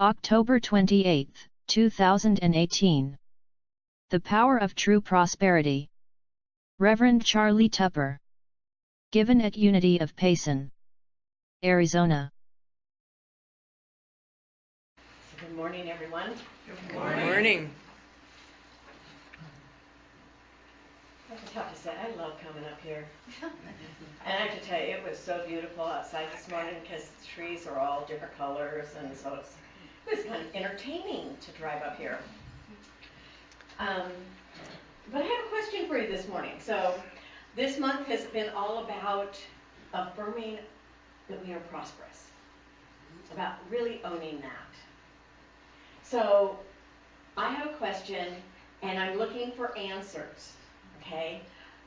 October 28, 2018. The Power of True Prosperity. Reverend Charlie Tupper. Given at Unity of Payson, Arizona. Good morning, everyone. Good morning. I just have to say, I love coming up here. And I have to tell you, it was so beautiful outside this morning because the trees are all different colors, and so it was kind of entertaining to drive up here. But I have a question for you this morning. So this month has been all about affirming that we are prosperous, about really owning that. So I have a question, and I'm looking for answers, okay?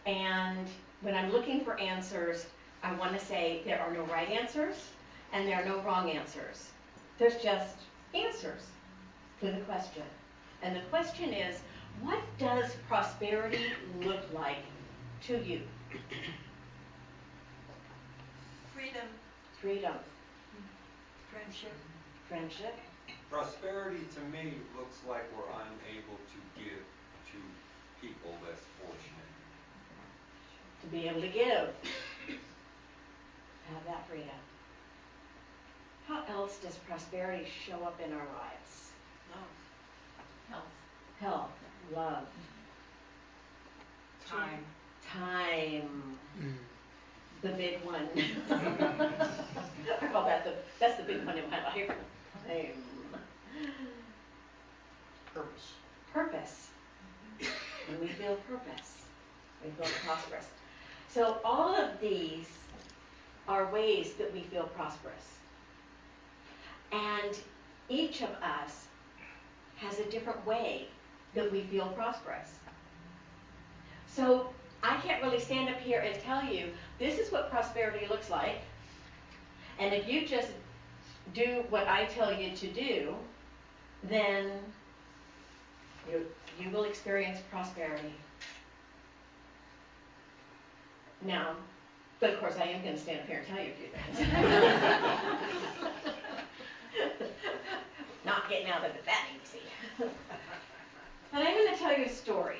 And when I'm looking for answers, I want to say there are no right answers, and there are no wrong answers. There's just answers to the question. And the question is, what does prosperity look like to you? Freedom. Freedom. Friendship. Friendship. Prosperity to me looks like where I'm able to give to people less fortunate. To be able to give. Have that freedom. How else does prosperity show up in our lives? Love. Health. Health, love, Time. time. The big one. I call that's the big one in my life. Time. Purpose. Purpose. When we feel purpose, we feel prosperous. So all of these are ways that we feel prosperous. And each of us has a different way that we feel prosperous. So I can't really stand up here and tell you, this is what prosperity looks like. And if you just do what I tell you to do, then you will experience prosperity. Now, but of course I am going to stand up here and tell you a few things. Not getting out of it that easy. But I'm going to tell you a story.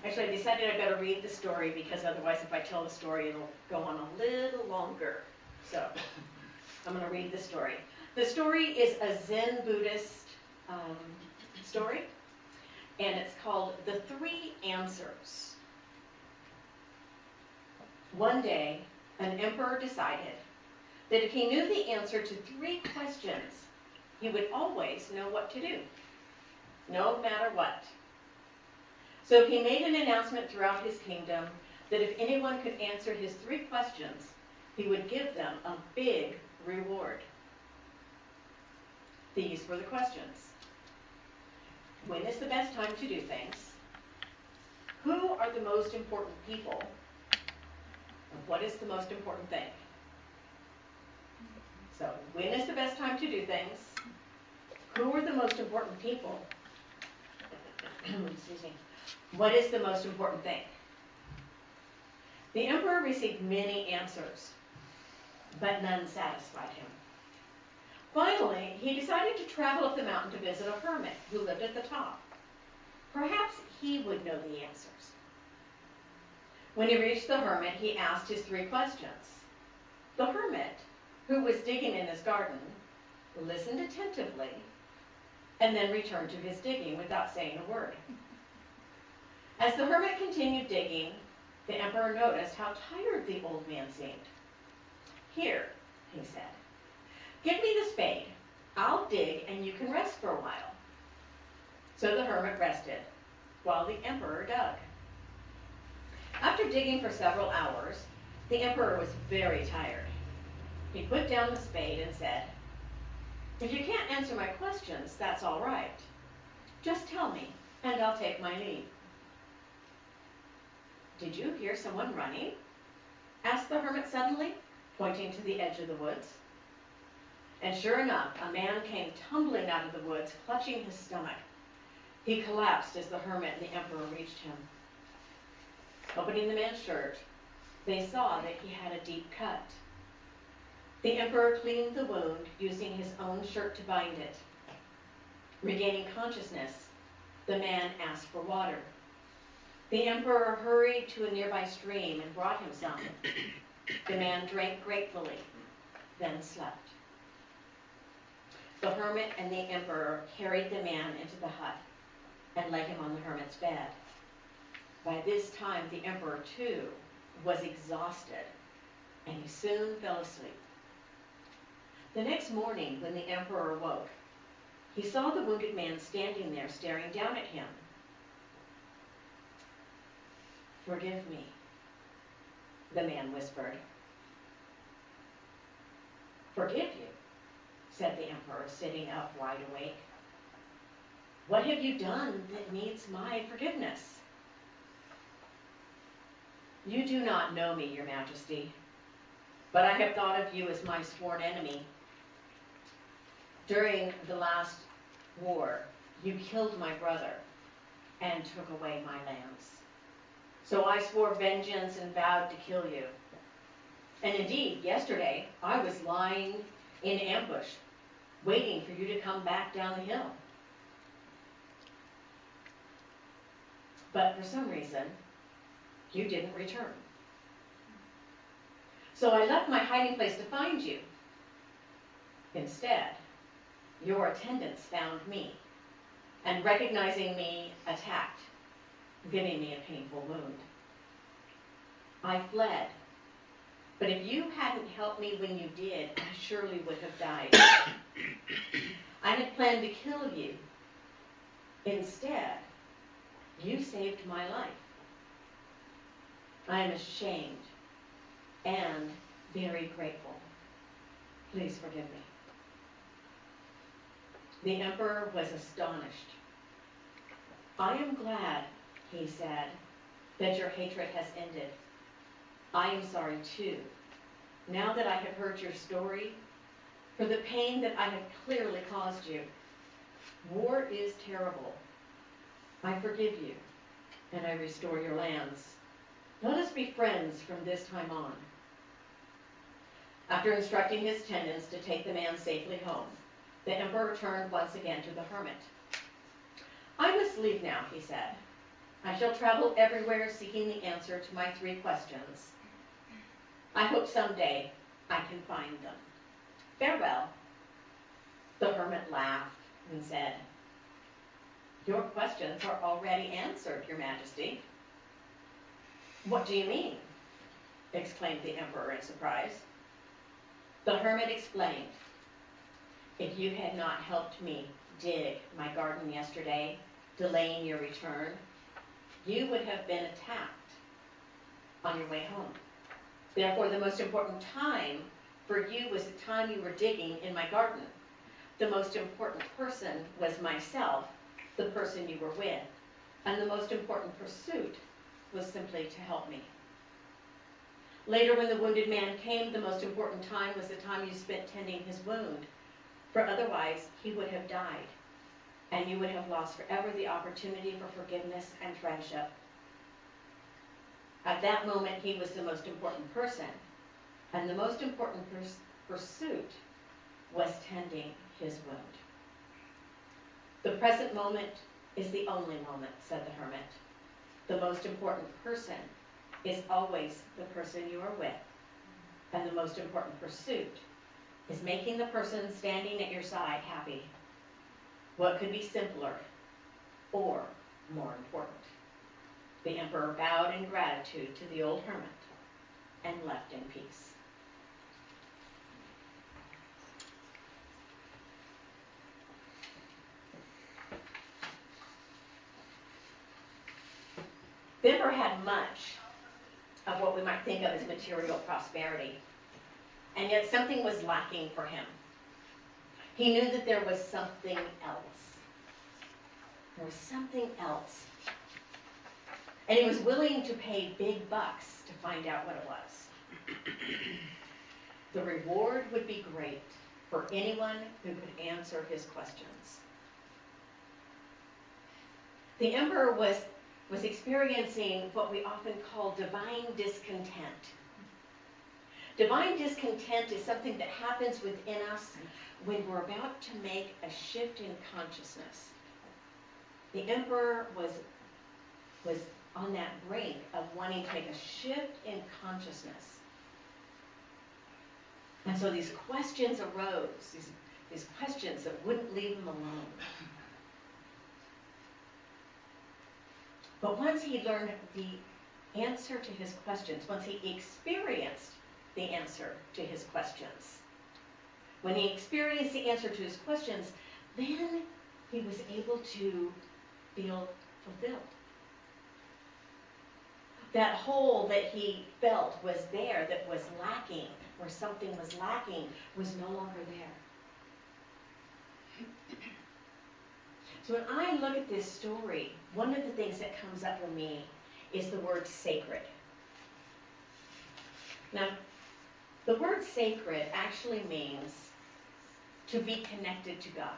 Actually, I decided I better read the story because otherwise if I tell the story, it'll go on a little longer. So I'm going to read the story. The story is a Zen Buddhist story, and it's called The Three Answers. One day, an emperor decided that if he knew the answer to 3 questions, he would always know what to do, no matter what. So he made an announcement throughout his kingdom that if anyone could answer his 3 questions, he would give them a big reward. These were the questions. When is the best time to do things? Who are the most important people? And what is the most important thing? So, when is the best time to do things? Who are the most important people? Excuse me. What is the most important thing? The emperor received many answers, but none satisfied him. Finally, he decided to travel up the mountain to visit a hermit who lived at the top. Perhaps he would know the answers. When he reached the hermit, he asked his 3 questions. The hermit, who was digging in his garden, listened attentively and then returned to his digging without saying a word. As the hermit continued digging, the emperor noticed how tired the old man seemed. "Here," he said, "give me the spade. I'll dig and you can rest for a while." So the hermit rested while the emperor dug. After digging for several hours, the emperor was very tired. He put down the spade and said, "If you can't answer my questions, that's all right. Just tell me, and I'll take my leave." "Did you hear someone running?" asked the hermit suddenly, pointing to the edge of the woods. And sure enough, a man came tumbling out of the woods, clutching his stomach. He collapsed as the hermit and the emperor reached him. Opening the man's shirt, they saw that he had a deep cut. The emperor cleaned the wound using his own shirt to bind it. Regaining consciousness, the man asked for water. The emperor hurried to a nearby stream and brought him some. The man drank gratefully, then slept. The hermit and the emperor carried the man into the hut and laid him on the hermit's bed. By this time, the emperor, too, was exhausted, and he soon fell asleep. The next morning, when the emperor awoke, he saw the wounded man standing there staring down at him. "Forgive me," the man whispered. "Forgive you?" said the emperor, sitting up wide awake. "What have you done that needs my forgiveness?" "You do not know me, your majesty, but I have thought of you as my sworn enemy. During the last war, you killed my brother and took away my lands. So I swore vengeance and vowed to kill you. And indeed, yesterday, I was lying in ambush, waiting for you to come back down the hill. But for some reason, you didn't return. So I left my hiding place to find you. Instead, your attendants found me, and recognizing me, attacked, giving me a painful wound. I fled, but if you hadn't helped me when you did, I surely would have died. I had planned to kill you. Instead, you saved my life. I am ashamed and very grateful. Please forgive me." The emperor was astonished. "I am glad," he said, "that your hatred has ended. I am sorry too, now that I have heard your story, for the pain that I have clearly caused you. War is terrible. I forgive you, and I restore your lands. Let us be friends from this time on." After instructing his attendants to take the man safely home, the emperor turned once again to the hermit. "I must leave now," he said. "I shall travel everywhere seeking the answer to my 3 questions. I hope someday I can find them. Farewell." The hermit laughed and said, "Your questions are already answered, your majesty." "What do you mean?" exclaimed the emperor in surprise. The hermit explained. "If you had not helped me dig my garden yesterday, delaying your return, you would have been attacked on your way home. Therefore, the most important time for you was the time you were digging in my garden. The most important person was myself, the person you were with, and the most important pursuit was simply to help me. Later, when the wounded man came, the most important time was the time you spent tending his wound, for otherwise he would have died, and you would have lost forever the opportunity for forgiveness and friendship. At that moment, he was the most important person, and the most important pursuit was tending his wound. The present moment is the only moment," said the hermit. "The most important person is always the person you are with, and the most important pursuit is making the person standing at your side happy. What could be simpler or more important?" The emperor bowed in gratitude to the old hermit and left in peace. The emperor had much of what we might think of as material prosperity, and yet something was lacking for him. He knew that there was something else. There was something else. And he was willing to pay big bucks to find out what it was. The reward would be great for anyone who could answer his questions. The emperor was experiencing what we often call divine discontent. Divine discontent is something that happens within us when we're about to make a shift in consciousness. The emperor was on that brink of wanting to make a shift in consciousness. And so these questions arose, these questions that wouldn't leave him alone. But once he learned the answer to his questions, once he experienced the answer to his questions, when he experienced the answer to his questions, then he was able to feel fulfilled. That hole that he felt was there, that was lacking, where something was lacking, was no longer there. So when I look at this story, one of the things that comes up for me is the word sacred. Now, the word sacred actually means to be connected to God.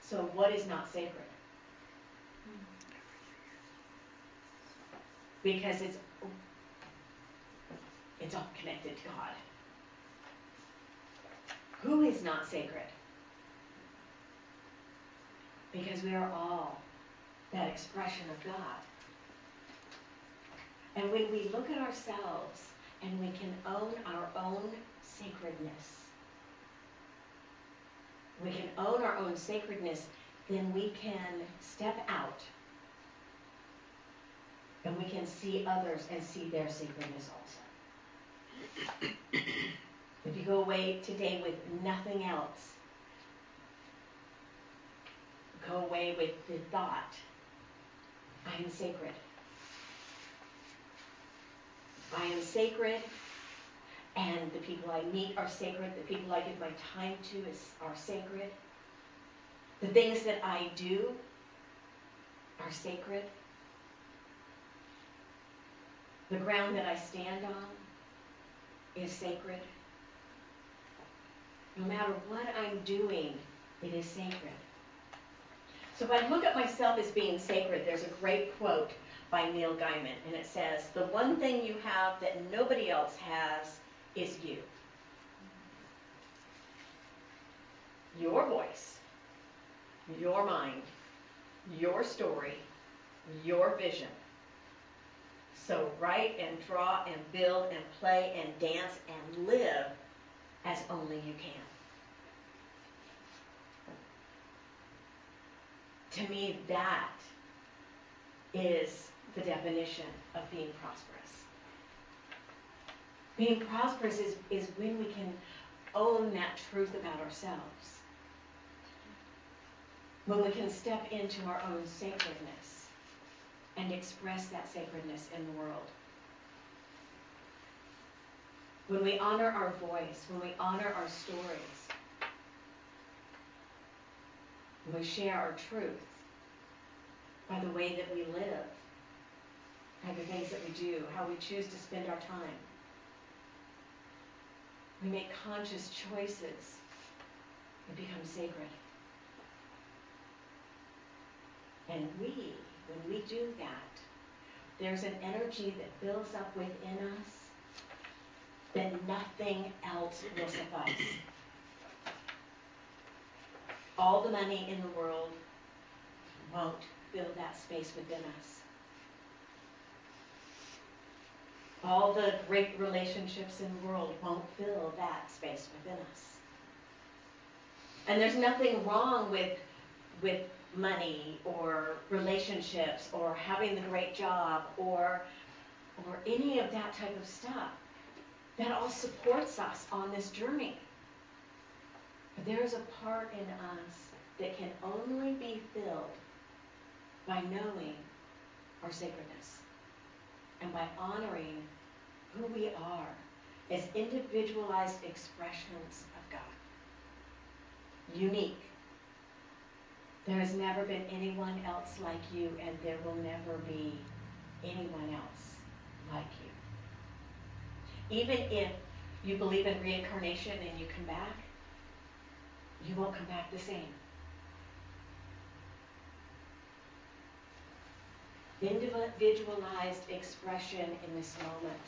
So what is not sacred? Because it's all connected to God. Who is not sacred? Because we are all that expression of God. And when we look at ourselves and we can own our own sacredness, then we can step out and we can see others and see their sacredness also. If you go away today with nothing else, go away with the thought, I am sacred. I am sacred, and the people I meet are sacred. The people I give my time to are sacred. The things that I do are sacred. The ground that I stand on is sacred. No matter what I'm doing, it is sacred. So if I look at myself as being sacred, there's a great quote by Neil Gaiman, and it says, "The one thing you have that nobody else has is you." Your voice, your mind, your story, your vision. So write and draw and build and play and dance and live as only you can. To me, that is the definition of being prosperous. Being prosperous is when we can own that truth about ourselves. When we can step into our own sacredness and express that sacredness in the world. When we honor our voice, when we honor our stories, when we share our truth by the way that we live, by the things that we do, how we choose to spend our time. We make conscious choices. We become sacred. And when we do that, there's an energy that builds up within us that nothing else will suffice. All the money in the world won't fill that space within us. All the great relationships in the world won't fill that space within us. And there's nothing wrong with money or relationships or having the great job or any of that type of stuff. That all supports us on this journey. But there is a part in us that can only be filled by knowing our sacredness and by honoring who we are as individualized expressions of God. Unique. There has never been anyone else like you, and there will never be anyone else like you. Even if you believe in reincarnation and you come back, you won't come back the same. Individualized expression in this moment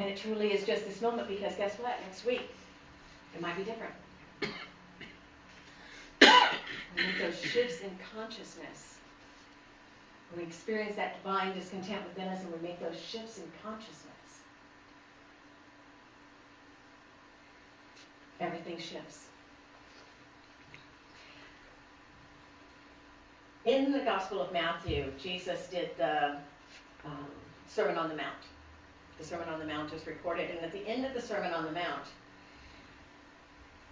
And it truly is just this moment, because guess what? Next week, it might be different. We make those shifts in consciousness. We experience that divine discontent within us, and we make those shifts in consciousness. Everything shifts. In the Gospel of Matthew, Jesus did the Sermon on the Mount. The Sermon on the Mount is recorded, and at the end of the Sermon on the Mount,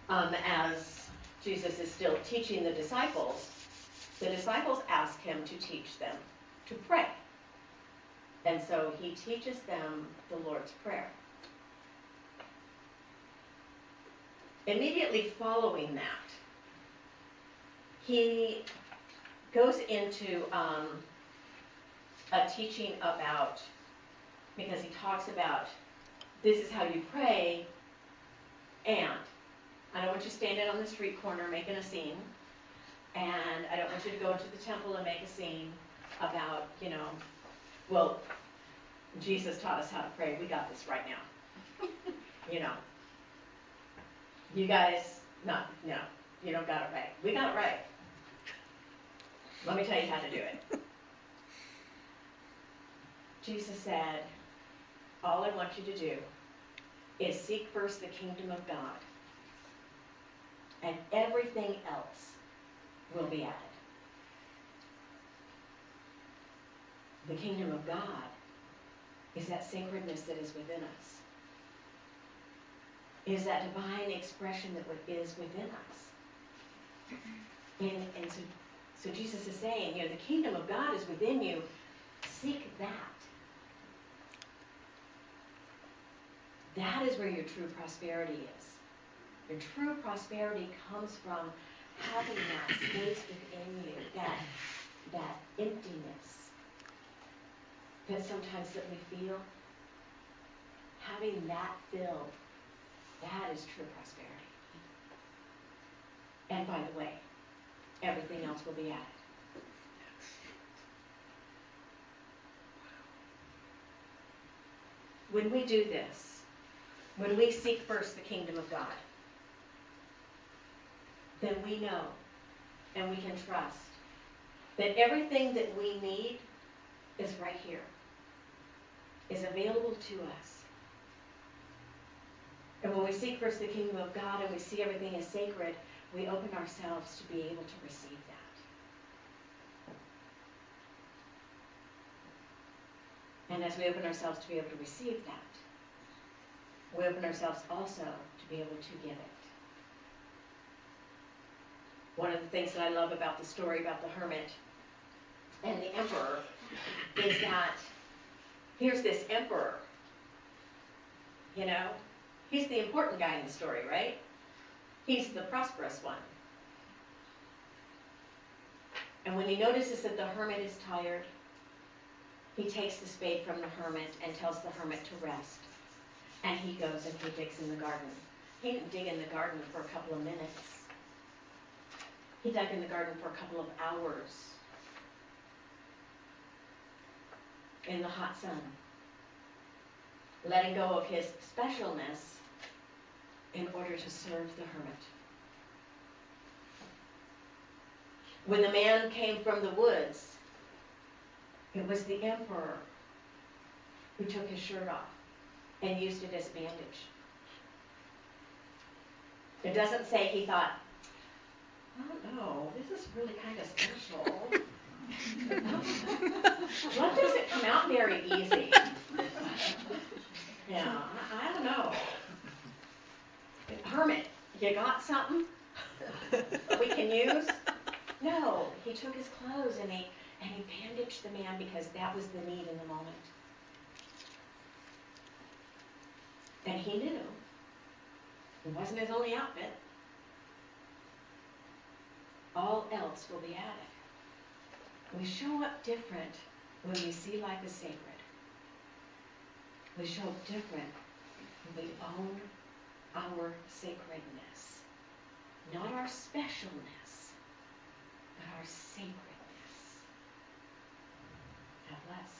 as Jesus is still teaching the disciples ask him to teach them to pray. And so he teaches them the Lord's Prayer. Immediately following that, he goes into a teaching about, because he talks about, this is how you pray, and I don't want you standing on the street corner making a scene, and I don't want you to go into the temple and make a scene about, well, Jesus taught us how to pray. We got this right now. You guys, no, you don't got it right. We got it right. Let me tell you how to do it. Jesus said, all I want you to do is seek first the kingdom of God, and everything else will be added. The kingdom of God is that sacredness that is within us. Is that divine expression that is within us. And so Jesus is saying, the kingdom of God is within you. Seek that. That is where your true prosperity is. Your true prosperity comes from having that space within you, that emptiness that sometimes that we feel. Having that filled, that is true prosperity. And by the way, everything else will be added. When we do this, when we seek first the kingdom of God, then we know and we can trust that everything that we need is right here, is available to us. And when we seek first the kingdom of God and we see everything as sacred, we open ourselves to be able to receive that. And as we open ourselves to be able to receive that, we open ourselves also to be able to give it. One of the things that I love about the story about the hermit and the emperor is that here's this emperor, he's the important guy in the story, right? He's the prosperous one. And when he notices that the hermit is tired, he takes the spade from the hermit and tells the hermit to rest. And he goes and he digs in the garden. He didn't dig in the garden for a couple of minutes. He dug in the garden for a couple of hours in the hot sun, letting go of his specialness in order to serve the hermit. When the man came from the woods, it was the emperor who took his shirt off and used it as a bandage. It doesn't say he thought, oh no, this is really kind of special. What doesn't come out very easy? Yeah, I don't know. Hermit, you got something we can use? No, he took his clothes and he bandaged the man because that was the need in the moment. And he knew it wasn't his only outfit. All else will be added. We show up different when we see life as sacred. We show up different when we own our sacredness. Not our specialness, but our sacredness. God bless.